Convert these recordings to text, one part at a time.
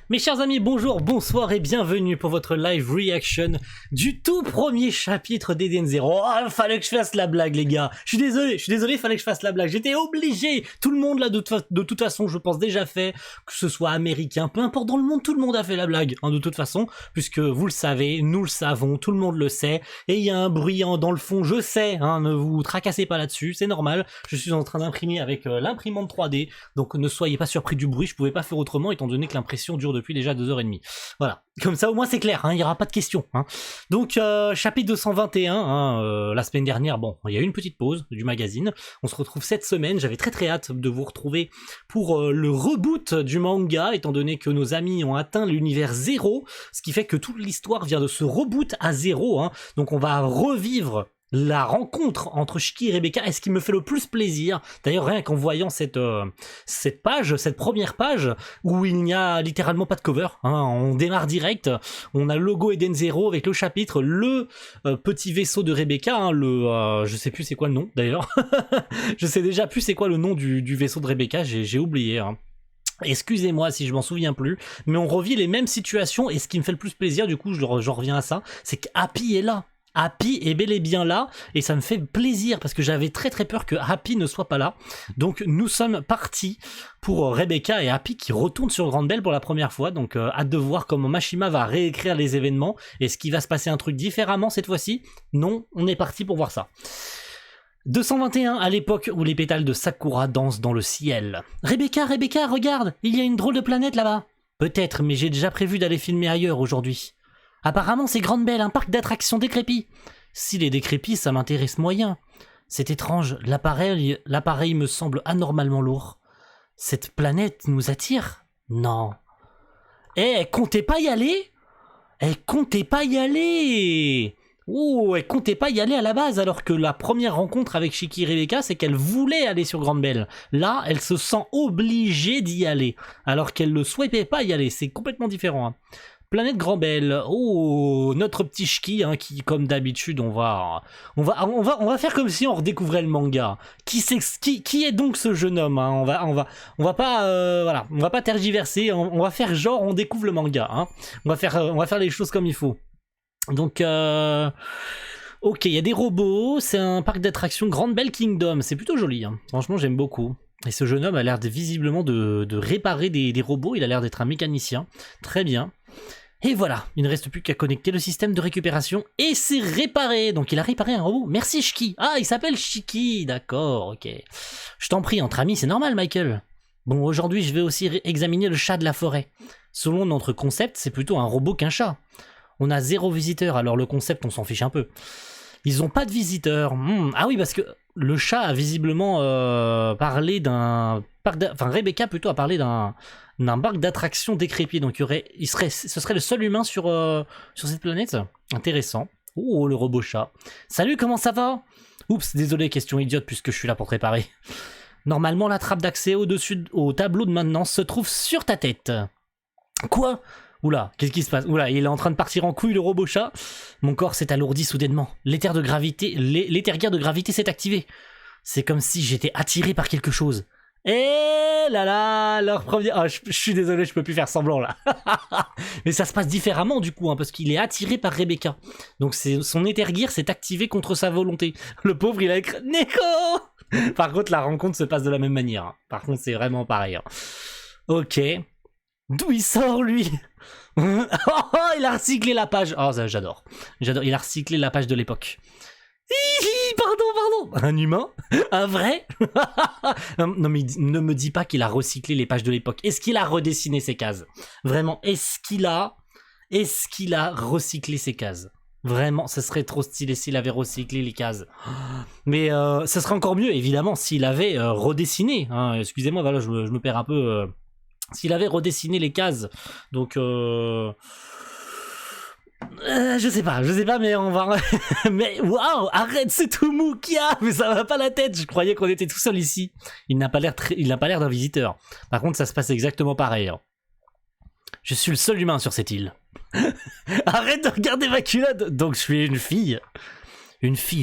Mes chers amis, bonjour, bonsoir et bienvenue pour votre live reaction du tout premier chapitre d'Eden Zero. Oh, fallait que je fasse la blague les gars. Je suis désolé, fallait que je fasse la blague. J'étais obligé. Tout le monde là de toute façon, je pense déjà fait, que ce soit américain, peu importe dans le monde, tout le monde a fait la blague, hein, de toute façon, puisque vous le savez, nous le savons, tout le monde le sait, et il y a un bruit dans le fond, je sais, hein, ne vous tracassez pas là-dessus, c'est normal. Je suis en train d'imprimer avec l'imprimante 3D, donc ne soyez pas surpris du bruit, je pouvais pas faire autrement étant donné que l'impression dure depuis déjà 2h30. Voilà, comme ça au moins c'est clair, hein, il n'y aura pas de questions. Hein. Donc chapitre 221, hein, la semaine dernière, bon, il y a eu une petite pause du magazine, on se retrouve cette semaine, j'avais très hâte de vous retrouver pour le reboot du manga, étant donné que nos amis ont atteint l'univers 0, ce qui fait que toute l'histoire vient de se reboot à 0, hein. Donc on va revivre la rencontre entre Shiki et Rebecca est ce qui me fait le plus plaisir. D'ailleurs, rien qu'en voyant cette première page où il n'y a littéralement pas de cover, hein, on démarre direct, on a le logo Eden Zero avec le chapitre, le petit vaisseau de Rebecca, hein, je sais plus c'est quoi le nom d'ailleurs, je sais déjà plus c'est quoi le nom du vaisseau de Rebecca, j'ai oublié. Hein. Excusez-moi si je m'en souviens plus, mais on revit les mêmes situations et ce qui me fait le plus plaisir, du coup j'en reviens à ça, c'est que Happy est là. Happy est bel et bien là et ça me fait plaisir parce que j'avais très peur que Happy ne soit pas là. Donc nous sommes partis pour Rebecca et Happy qui retournent sur Grande Belle pour la première fois. Donc hâte de voir comment Mashima va réécrire les événements. Est-ce qu'il va se passer un truc différemment cette fois-ci? Non, on est parti pour voir ça. 221, à l'époque où les pétales de Sakura dansent dans le ciel. Rebecca, regarde, il y a une drôle de planète là-bas. Peut-être, mais j'ai déjà prévu d'aller filmer ailleurs aujourd'hui. Apparemment, c'est Grande Belle, un parc d'attractions décrépit. S'il est décrépit, ça m'intéresse moyen. C'est étrange, l'appareil me semble anormalement lourd. Cette planète nous attire? Non. Comptez pas y aller? Comptez pas y aller! Oh, elle comptait pas y aller à la base, alors que la première rencontre avec Shiki et Rebecca, c'est qu'elle voulait aller sur Grande Belle. Là, elle se sent obligée d'y aller, alors qu'elle ne souhaitait pas y aller. C'est complètement différent. Hein. Planète Grande Belle, oh, notre petit Shiki, hein, qui, comme d'habitude, on va faire comme si on redécouvrait le manga. Qui est donc ce jeune homme, hein, on va pas tergiverser, on va faire genre on découvre le manga, hein. On va faire les choses comme il faut. Donc, ok, il y a des robots, c'est un parc d'attractions Grande Belle Kingdom, c'est plutôt joli, hein. Franchement j'aime beaucoup. Et ce jeune homme a l'air visiblement de réparer des robots, il a l'air d'être un mécanicien, très bien. Et voilà, il ne reste plus qu'à connecter le système de récupération et c'est réparé. Donc il a réparé un robot. Merci Shiki. Ah, il s'appelle Shiki, d'accord, ok. Je t'en prie, entre amis, c'est normal Michael. Bon, aujourd'hui je vais aussi examiner le chat de la forêt. Selon notre concept, c'est plutôt un robot qu'un chat. On a 0 visiteur, alors le concept on s'en fiche un peu. Ils ont pas de visiteurs. Ah oui, parce que le chat a visiblement parlé d'un... Enfin, Rebecca plutôt a parlé d'un parc d'attractions décrépit. Donc ce serait le seul humain sur cette planète. Intéressant. Oh, le robot chat. Salut, comment ça va? Oups, désolé, question idiote puisque je suis là pour te réparer. Normalement, la trappe d'accès au tableau de maintenance se trouve sur ta tête. Quoi? Oula, qu'est-ce qui se passe? Oula, il est en train de partir en couille le robot chat. Mon corps s'est alourdi soudainement. L'éther de gravité s'est activé. C'est comme si j'étais attiré par quelque chose. Et là, leur premier... Ah, je suis désolé, je peux plus faire semblant là. Mais ça se passe différemment du coup, hein, parce qu'il est attiré par Rebecca. Donc son éther s'est activé contre sa volonté. Le pauvre, il a écrit Neko. Par contre, la rencontre se passe de la même manière. Hein. Par contre, c'est vraiment pareil. Hein. Ok. D'où il sort lui? Oh, il a recyclé la page. Oh, j'adore. Il a recyclé la page de l'époque. Pardon. Un humain? Un vrai? Non mais ne me dis pas qu'il a recyclé les pages de l'époque. Est-ce qu'il a redessiné ses cases? Vraiment, est-ce qu'il a recyclé ses cases? Vraiment, ce serait trop stylé s'il avait recyclé les cases. Mais ce serait encore mieux, évidemment, s'il avait redessiné. Hein. Excusez-moi, voilà, je me perds un peu... S'il avait redessiné les cases, donc je sais pas, mais on va... mais waouh, arrête, c'est tout mou qu'il y a, mais ça va pas la tête, je croyais qu'on était tout seul ici. Il n'a pas l'air d'un visiteur. Par contre, ça se passe exactement pareil. Hein. Je suis le seul humain sur cette île. Arrête de regarder ma culotte. Donc je suis une fille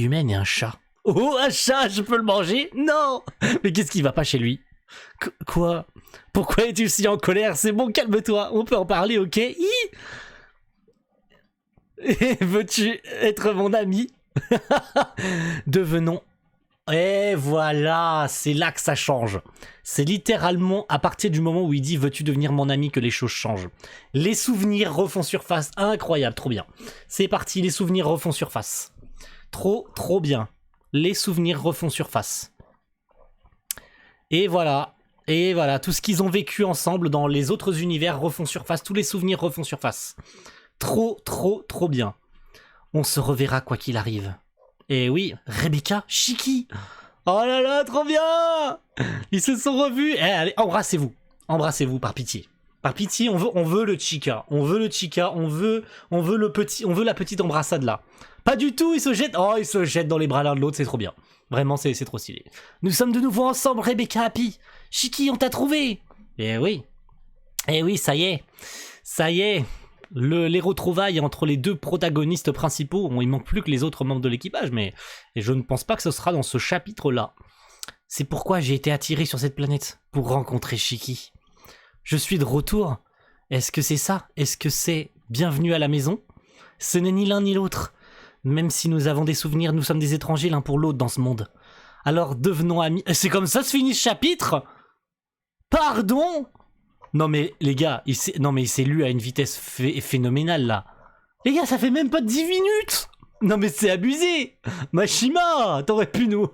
humaine et un chat. Oh, un chat, je peux le manger? Non. Mais qu'est-ce qui va pas chez lui? Quoi? Pourquoi es-tu si en colère? C'est bon, calme-toi, on peut en parler, ok? Veux-tu être mon ami? Devenons... Et voilà, c'est là que ça change. C'est littéralement à partir du moment où il dit « Veux-tu devenir mon ami ?» que les choses changent. Les souvenirs refont surface. Incroyable, trop bien. C'est parti, les souvenirs refont surface. Trop bien. Les souvenirs refont surface. Et voilà, tout ce qu'ils ont vécu ensemble dans les autres univers refont surface, tous les souvenirs refont surface. Trop bien. On se reverra quoi qu'il arrive. Et oui, Rebecca, Shiki. Oh là là, trop bien. Ils se sont revus. Eh, allez, embrassez-vous par pitié. Par pitié, on veut le chica. On veut le chica, on veut la petite embrassade là. Pas du tout, ils se jettent dans les bras l'un de l'autre, c'est trop bien. Vraiment, c'est trop stylé. Nous sommes de nouveau ensemble, Rebecca, Happy. Shiki, on t'a trouvé. Eh oui, ça y est. Les retrouvailles entre les deux protagonistes principaux, il manque plus que les autres membres de l'équipage, mais je ne pense pas que ce sera dans ce chapitre-là. C'est pourquoi j'ai été attiré sur cette planète, pour rencontrer Shiki. Je suis de retour. Est-ce que c'est ça? Est-ce que c'est bienvenue à la maison? Ce n'est ni l'un ni l'autre. Même si nous avons des souvenirs, nous sommes des étrangers l'un pour l'autre dans ce monde. Alors devenons amis. C'est comme ça se finit ce chapitre? Pardon? Non mais les gars, il s'est lu à une vitesse phénoménale là. Les gars, ça fait même pas 10 minutes. Non mais c'est abusé. Mashima, t'aurais pu nous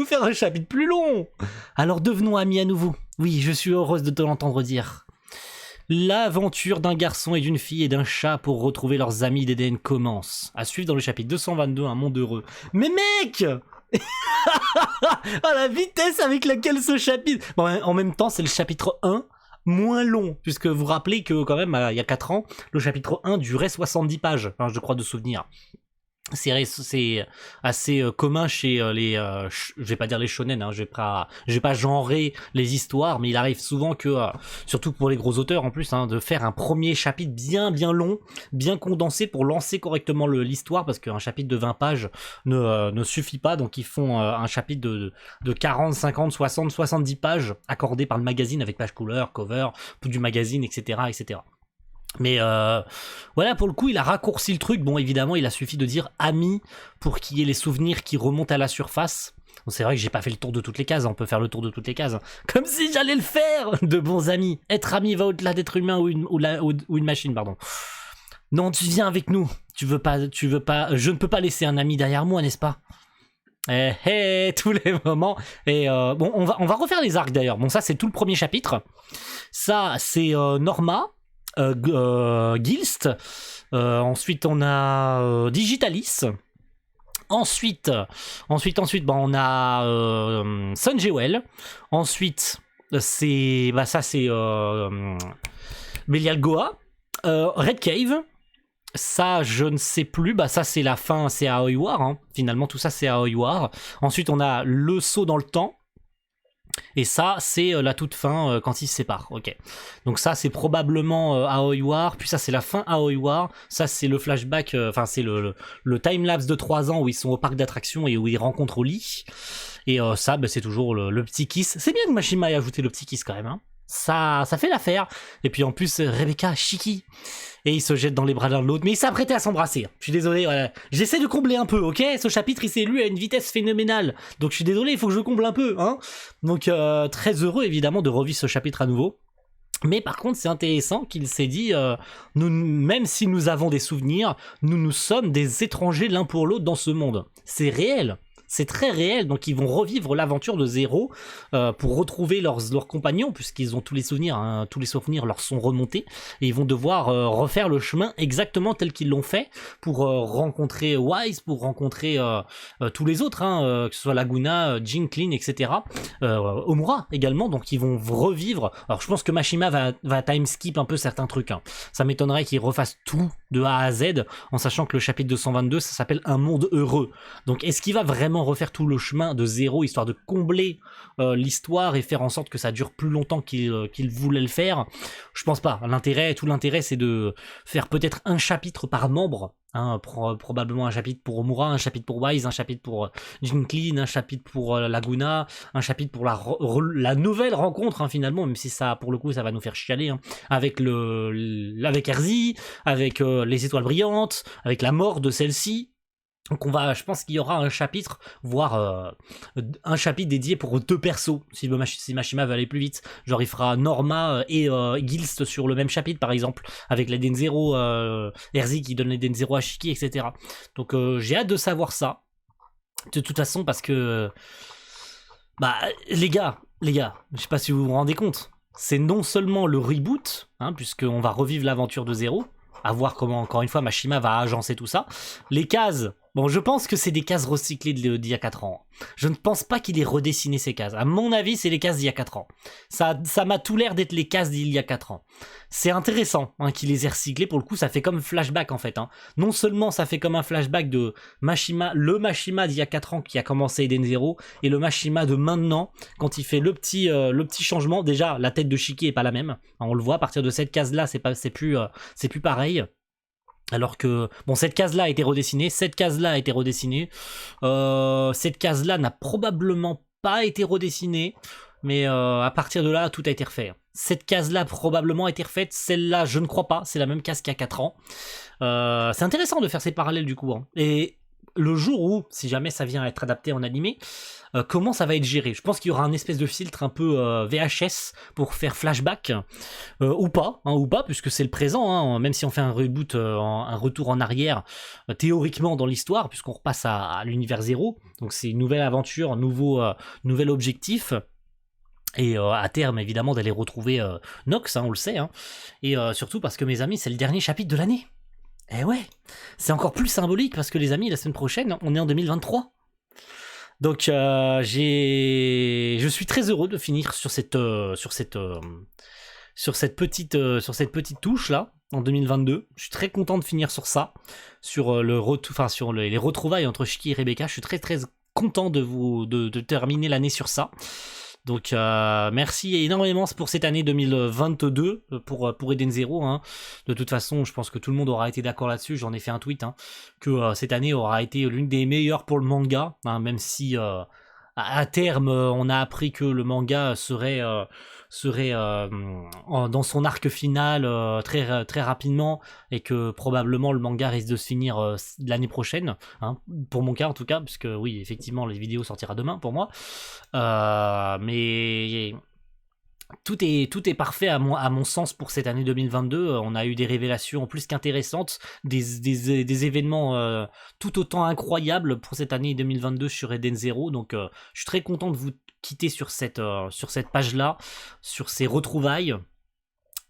faire un chapitre plus long. Alors devenons amis à nouveau. Oui, je suis heureuse de te l'entendre dire. L'aventure d'un garçon et d'une fille et d'un chat pour retrouver leurs amis d'Éden commence. À suivre dans le chapitre 222, un monde heureux. Mais mec. Ah, la vitesse avec laquelle ce chapitre... Bon, en même temps, c'est le chapitre 1 moins long, puisque vous vous rappelez que quand même, il y a 4 ans, le chapitre 1 durait 70 pages, enfin, je crois de souvenir. C'est assez commun chez je vais pas dire les shonen, hein, je vais pas genrer les histoires, mais il arrive souvent que, surtout pour les gros auteurs en plus, hein, de faire un premier chapitre bien long, bien condensé pour lancer correctement l'histoire, parce qu'un chapitre de 20 pages ne suffit pas, donc ils font un chapitre de 40, 50, 60, 70 pages accordé par le magazine avec page couleur, cover, du magazine, etc. Mais voilà, pour le coup, il a raccourci le truc. Bon, évidemment, il a suffi de dire ami pour qu'il y ait les souvenirs qui remontent à la surface. Bon, c'est vrai que j'ai pas fait le tour de toutes les cases, on peut faire le tour de toutes les cases. Comme si j'allais le faire. De bons amis. Être ami va au-delà d'être humain ou une machine, pardon. Non, tu viens avec nous. Tu veux pas. Je ne peux pas laisser un ami derrière moi, n'est-ce pas? Tous les moments. Et bon, on va refaire les arcs d'ailleurs. Bon, ça, c'est tout le premier chapitre. Ça, c'est Norma. Gilst, ensuite on a Digitalis, ensuite on a Sun Jewel, ensuite c'est Belial Goa, Red Cave, ça je ne sais plus, ça c'est la fin, c'est Aoi War, hein. Finalement tout ça c'est Aoi War. Ensuite on a le saut dans le temps. Et ça, c'est la toute fin quand ils se séparent. Ok. Donc ça, c'est probablement Aoi War. Puis ça, c'est la fin Aoi War. Ça, c'est le flashback. Enfin, c'est le time-lapse de 3 ans où ils sont au parc d'attractions et où ils rencontrent Oli. Et ça, c'est toujours le petit kiss. C'est bien que Mashima ait ajouté le petit kiss quand même. Hein. Ça fait l'affaire. Et puis en plus, Rebecca, Shiki. Et ils se jettent dans les bras l'un de l'autre, mais ils s'apprêtaient à s'embrasser. Je suis désolé, voilà. J'essaie de combler un peu, ok? Ce chapitre, il s'est lu à une vitesse phénoménale. Donc je suis désolé, il faut que je comble un peu, hein? Donc très heureux, évidemment, de revivre ce chapitre à nouveau. Mais par contre, c'est intéressant qu'il s'est dit, même si nous avons des souvenirs, nous sommes des étrangers l'un pour l'autre dans ce monde. C'est réel. C'est très réel, donc ils vont revivre l'aventure de zéro pour retrouver leurs compagnons, puisqu'ils ont tous les souvenirs, hein, tous les souvenirs leur sont remontés, et ils vont devoir refaire le chemin exactement tel qu'ils l'ont fait pour rencontrer Wise, pour rencontrer tous les autres, hein, que ce soit Laguna, Jinklin, etc. Omura également, donc ils vont revivre. Alors je pense que Mashima va time skip un peu certains trucs. Hein. Ça m'étonnerait qu'il refasse tout de A à Z, en sachant que le chapitre 222, ça s'appelle Un monde heureux. Donc est-ce qu'il va vraiment vraiment refaire tout le chemin de zéro, histoire de combler l'histoire et faire en sorte que ça dure plus longtemps qu'il voulait le faire. Je pense pas. Tout l'intérêt, c'est de faire peut-être un chapitre par membre. Hein, probablement un chapitre pour Omura, un chapitre pour Wise, un chapitre pour Jinklin, un chapitre pour Laguna, un chapitre pour la nouvelle rencontre, hein, finalement, même si ça, pour le coup, ça va nous faire chialer, hein, avec avec Erzi, avec les étoiles brillantes, avec la mort de celle-ci. Donc je pense qu'il y aura un chapitre, voire un chapitre dédié pour 2 persos, si Mashima veut aller plus vite. Genre il fera Norma et Gilst sur le même chapitre par exemple, avec les Den0, Erzi qui donne les Den0 à Shiki, etc. Donc j'ai hâte de savoir ça. De toute façon parce que... Bah les gars, je sais pas si vous vous rendez compte, c'est non seulement le reboot, hein, puisqu'on va revivre l'aventure de zéro, à voir comment, encore une fois, Mashima va agencer tout ça. Les cases, bon, je pense que c'est des cases recyclées d'il y a 4 ans. Je ne pense pas qu'il ait redessiné ces cases. À mon avis, c'est les cases d'il y a 4 ans. Ça m'a tout l'air d'être les cases d'il y a 4 ans. C'est intéressant hein, qu'il les ait recyclées. Pour le coup, ça fait comme flashback, en fait. Hein. Non seulement ça fait comme un flashback de Mashima, le Mashima d'il y a 4 ans qui a commencé Eden Zero, et le Mashima de maintenant, quand il fait le petit changement. Déjà, la tête de Shiki est pas la même. Hein, on le voit, à partir de cette case-là, c'est plus pareil. Alors que, bon, cette case-là a été redessinée, cette case-là a été redessinée, cette case-là n'a probablement pas été redessinée, mais à partir de là, tout a été refait. Cette case-là probablement a été refaite, celle-là, je ne crois pas, c'est la même case qu'il y a 4 ans. C'est intéressant de faire ces parallèles du coup, hein. Et le jour où, si jamais ça vient à être adapté en animé, comment ça va être géré? Je pense qu'il y aura un espèce de filtre un peu VHS pour faire flashback, ou pas, puisque c'est le présent, hein, même si on fait un reboot, un retour en arrière, théoriquement dans l'histoire, puisqu'on repasse à l'univers zéro, donc c'est une nouvelle aventure, nouvel objectif. Et à terme, évidemment, d'aller retrouver Nox, hein, on le sait, hein. Et surtout parce que, mes amis, c'est le dernier chapitre de l'année. Eh ouais, c'est encore plus symbolique parce que les amis, la semaine prochaine, on est en 2023. Donc je suis très heureux de finir sur cette petite touche là en 2022. Je suis très content de finir sur ça, sur les retrouvailles entre Shiki et Rebecca. Je suis très très content de terminer l'année sur ça. Donc merci énormément pour cette année 2022 pour Eden Zero. Hein. De toute façon, je pense que tout le monde aura été d'accord là-dessus. J'en ai fait un tweet hein, que cette année aura été l'une des meilleures pour le manga, hein, même si à terme on a appris que le manga serait dans son arc final très très rapidement et que probablement le manga risque de se finir l'année prochaine, hein, pour mon cas en tout cas, puisque oui effectivement les vidéos sortira demain pour moi, mais tout est parfait à mon sens pour cette année 2022. On a eu des révélations plus qu'intéressantes, des événements tout autant incroyables pour cette année 2022 sur Eden Zero. Donc je suis très content de vous quitter sur cette page-là, sur ces retrouvailles,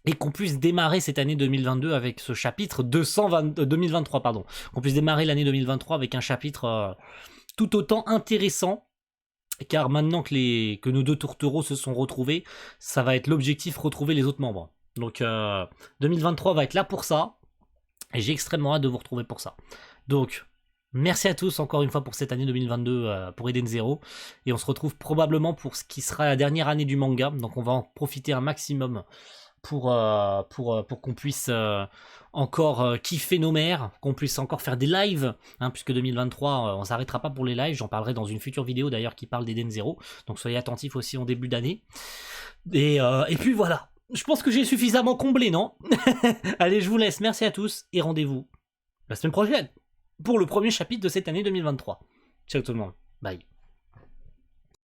et qu'on puisse démarrer cette année 2022 avec ce chapitre 2023, pardon. Qu'on puisse démarrer l'année 2023 avec un chapitre tout autant intéressant. Car maintenant que nos 2 tourtereaux se sont retrouvés, ça va être l'objectif, retrouver les autres membres. Donc 2023 va être là pour ça, et j'ai extrêmement hâte de vous retrouver pour ça. Donc merci à tous encore une fois pour cette année 2022 pour Eden Zero, et on se retrouve probablement pour ce qui sera la dernière année du manga, donc on va en profiter un maximum pour qu'on puisse encore kiffer nos mères, qu'on puisse encore faire des lives, hein, puisque 2023, on s'arrêtera pas pour les lives, j'en parlerai dans une future vidéo d'ailleurs qui parle d'Eden Zero, donc soyez attentifs aussi en début d'année. Et puis voilà, je pense que j'ai suffisamment comblé, non? Allez, je vous laisse, merci à tous, et rendez-vous la semaine prochaine pour le premier chapitre de cette année 2023. Ciao tout le monde, bye.